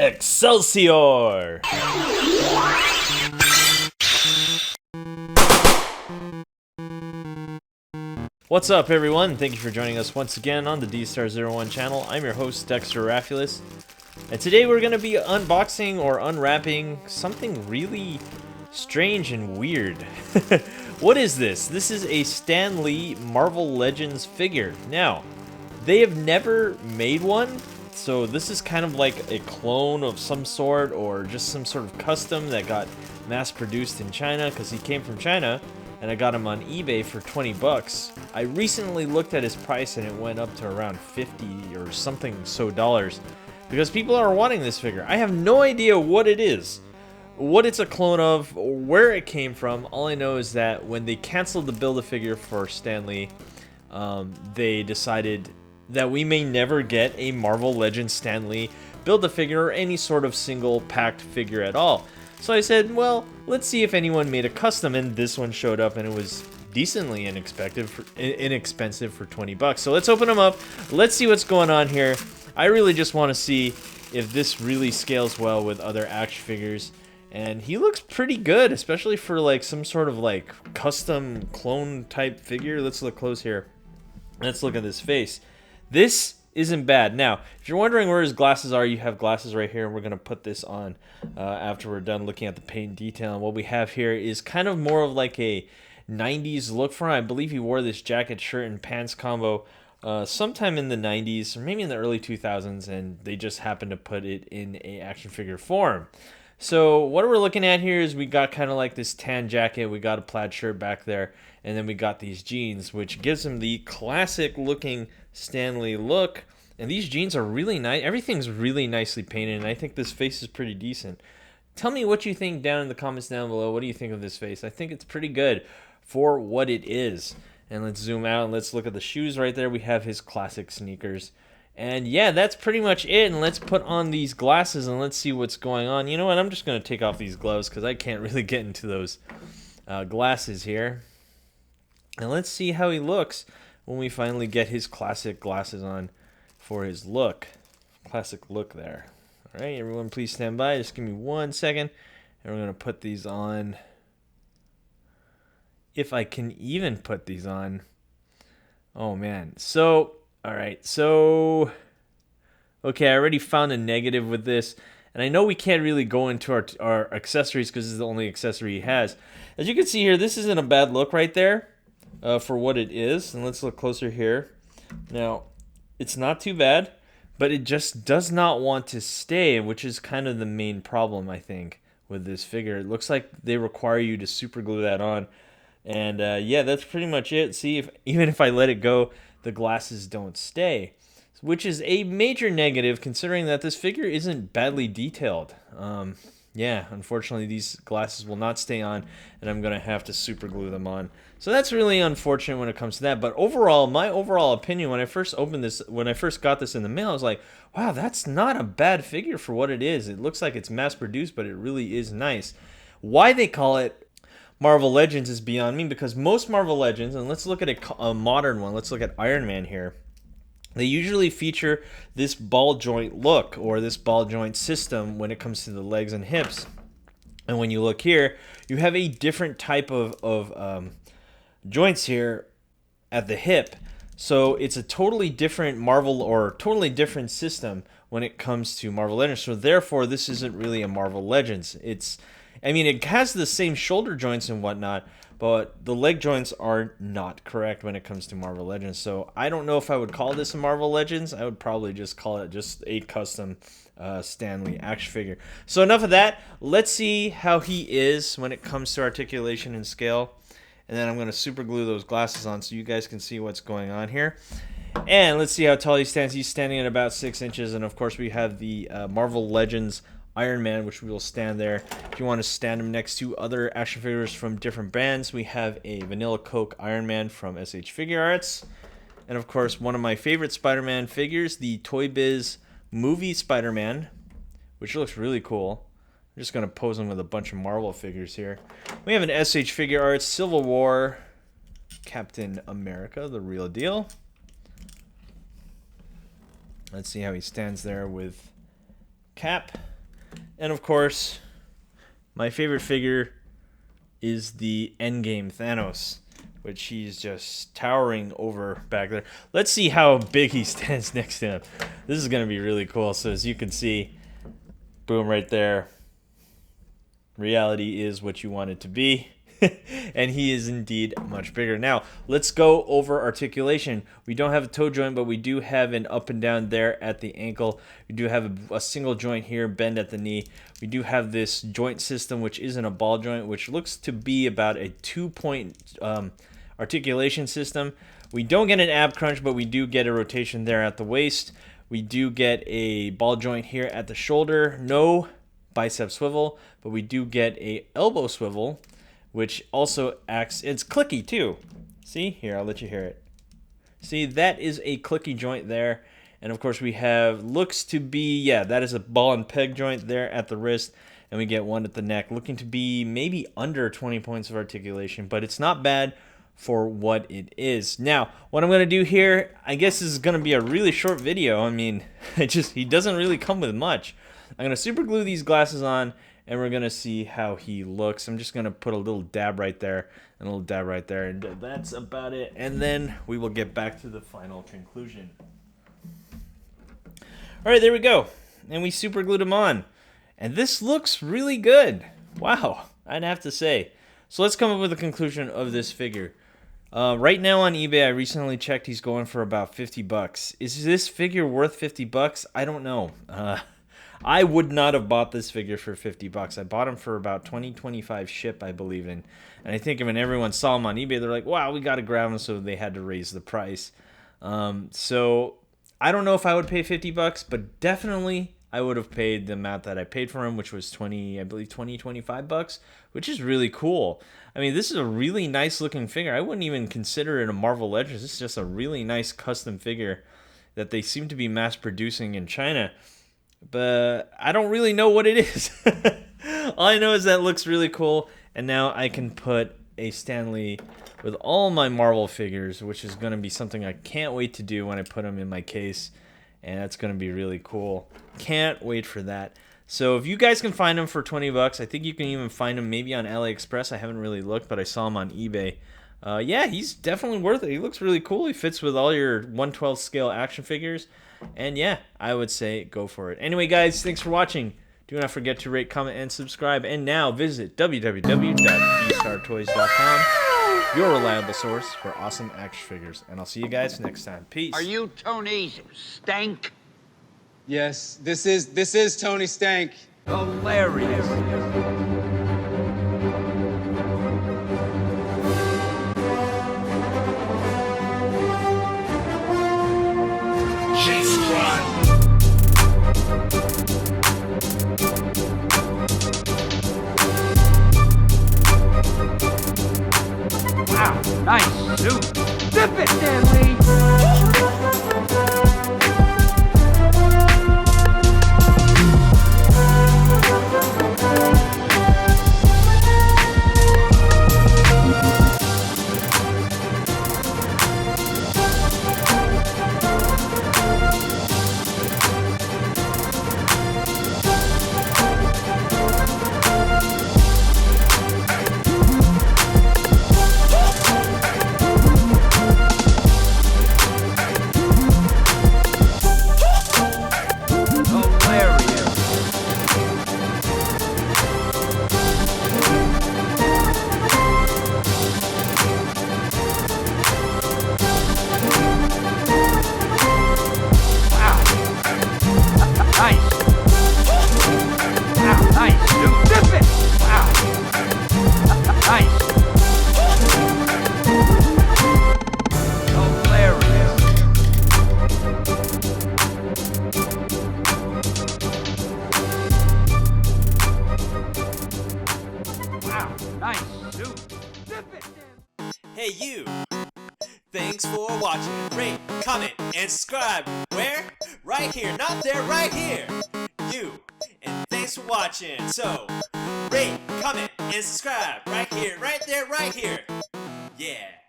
Excelsior! What's up, everyone? Thank you for joining us once again on the D-Star01 channel. I'm your host, Dexter Arafiles, and today we're going to be unboxing or unwrapping something really strange and weird. What is this? This is a Stan Lee Marvel Legends figure. Now, they have never made one, so this is kind of like a clone of some sort, or just some sort of custom that got mass-produced in China, because he came from China, and I got him on eBay for 20 bucks. I recently looked at his price, and it went up to around 50 or something so dollars, because people are wanting this figure. I have no idea what it is, what it's a clone of, or where it came from. All I know is that when they canceled the Build-A-Figure for Stan Lee, they decided that we may never get a Marvel Legends Stan Lee Build-A-Figure or any sort of single packed figure at all. So I said, well, let's see if anyone made a custom, and this one showed up, and it was decently inexpensive for 20 bucks. So let's open them up. Let's see what's going on here. I really just want to see if this really scales well with other action figures. And he looks pretty good, especially for like some sort of like custom clone type figure. Let's look close here. Let's look at this face. This isn't bad. Now, if you're wondering where his glasses are, you have glasses right here, and we're going to put this on after we're done looking at the paint detail. And what we have here is kind of more of like a 90s look for him. I believe he wore this jacket, shirt, and pants combo sometime in the 90s, or maybe in the early 2000s, and they just happened to put it in a action figure form. So what we're looking at here is we got kind of like this tan jacket, we got a plaid shirt back there, and then we got these jeans, which gives him the classic looking Stan Lee look. And these jeans are really nice. Everything's really nicely painted, and I think this face is pretty decent. Tell me what you think down in the comments down below. What do you think of this face? I think it's pretty good for what it is. And let's zoom out and let's look at the shoes right there. We have his classic sneakers. And yeah, that's pretty much it. And let's put on these glasses and let's see what's going on. You know what? I'm just going to take off these gloves because I can't really get into those glasses here. And let's see how he looks when we finally get his classic glasses on for his look. Classic look there. All right, everyone, please stand by. Just give me 1 second. And we're going to put these on. If I can even put these on. Oh, man. So, all right. So, okay, I already found a negative with this. And I know we can't really go into our accessories because this is the only accessory he has. As you can see here, this isn't a bad look right there for what it is. And let's look closer here. Now, it's not too bad, but it just does not want to stay, which is kind of the main problem, I think, with this figure. It looks like they require you to super glue that on. And yeah, that's pretty much it. See, even if I let it go, the glasses don't stay, which is a major negative considering that this figure isn't badly detailed. Yeah, unfortunately, these glasses will not stay on, and I'm going to have to super glue them on. So that's really unfortunate when it comes to that. But overall, my overall opinion when I first got this in the mail, I was like, wow, that's not a bad figure for what it is. It looks like it's mass-produced, but it really is nice. Why they call it Marvel Legends is beyond me, because most Marvel Legends, and let's look at a modern one, let's look at Iron Man here. They usually feature this ball joint look or this ball joint system when it comes to the legs and hips. And when you look here, you have a different type of joints here at the hip. So it's a totally different Marvel or totally different system when it comes to Marvel Legends. So therefore, this isn't really a Marvel Legends. I mean, it has the same shoulder joints and whatnot, but the leg joints are not correct when it comes to Marvel Legends. So I don't know if I would call this a Marvel Legends. I would probably just call it just a custom Stan Lee action figure. So enough of that. Let's see how he is when it comes to articulation and scale. And then I'm going to super glue those glasses on so you guys can see what's going on here. And let's see how tall he stands. He's standing at about 6 inches. And of course, we have the Marvel Legends Iron Man, which we will stand there. If you want to stand him next to other action figures from different brands, we have a Vanilla Coke Iron Man from SH Figure Arts. And of course, one of my favorite Spider-Man figures, the Toy Biz movie Spider-Man, which looks really cool. I'm just going to pose him with a bunch of Marvel figures here. We have an SH Figure Arts Civil War Captain America, the real deal. Let's see how he stands there with Cap. And of course, my favorite figure is the Endgame Thanos, which he's just towering over back there. Let's see how big he stands next to him. This is going to be really cool. So as you can see, boom, right there. Reality is what you want it to be. And he is indeed much bigger. Now, let's go over articulation. We don't have a toe joint, but we do have an up and down there at the ankle. We do have a single joint here, bend at the knee. We do have this joint system, which isn't a ball joint, which looks to be about a 2-point articulation system. We don't get an ab crunch, but we do get a rotation there at the waist. We do get a ball joint here at the shoulder. No bicep swivel, but we do get a elbow swivel, which also acts, it's clicky too. See, here, I'll let you hear it. See, that is a clicky joint there. And of course we have, looks to be, yeah, that is a ball and peg joint there at the wrist. And we get one at the neck, looking to be maybe under 20 points of articulation, but it's not bad for what it is. Now, what I'm gonna do here, I guess this is gonna be a really short video. I mean, he doesn't really come with much. I'm gonna super glue these glasses on, and we're going to see how he looks. I'm just going to put a little dab right there and a little dab right there. And that's about it. And then we will get back to the final conclusion. All right, there we go. And we super glued him on. And this looks really good. Wow, I'd have to say. So let's come up with a conclusion of this figure. Right now on eBay, I recently checked, he's going for about 50 bucks. Is this figure worth 50 bucks? I don't know. I would not have bought this figure for 50 bucks. I bought him for about 20-25 ship, I believe in. And I think when everyone saw him on eBay, they're like, wow, we got to grab him, so they had to raise the price. So I don't know if I would pay 50 bucks, but definitely I would have paid the amount that I paid for him, which was 25 bucks, which is really cool. I mean, this is a really nice looking figure. I wouldn't even consider it a Marvel Legends. This is just a really nice custom figure that they seem to be mass producing in China. But I don't really know what it is. All I know is that it looks really cool. And now I can put a Stan Lee with all my Marvel figures, which is going to be something I can't wait to do when I put them in my case. And that's going to be really cool. Can't wait for that. So if you guys can find them for 20 bucks, I think you can even find them maybe on AliExpress. I haven't really looked, but I saw them on eBay. Yeah, he's definitely worth it. He looks really cool. He fits with all your 1/12 scale action figures. And yeah, I would say go for it. Anyway, guys, thanks for watching. Do not forget to rate, comment, and subscribe. And now visit www.dstartoys.com, your reliable source for awesome action figures. And I'll see you guys next time. Peace. Are you Tony Stank? Yes, this is Tony Stank. Hilarious. Wow, nice suit. Zip it, Stanley. Hey you! Thanks for watching. Rate, comment, and subscribe. Where? Right here. Not there, right here. You. And thanks for watching. So, rate, comment, and subscribe. Right here, right there, right here. Yeah.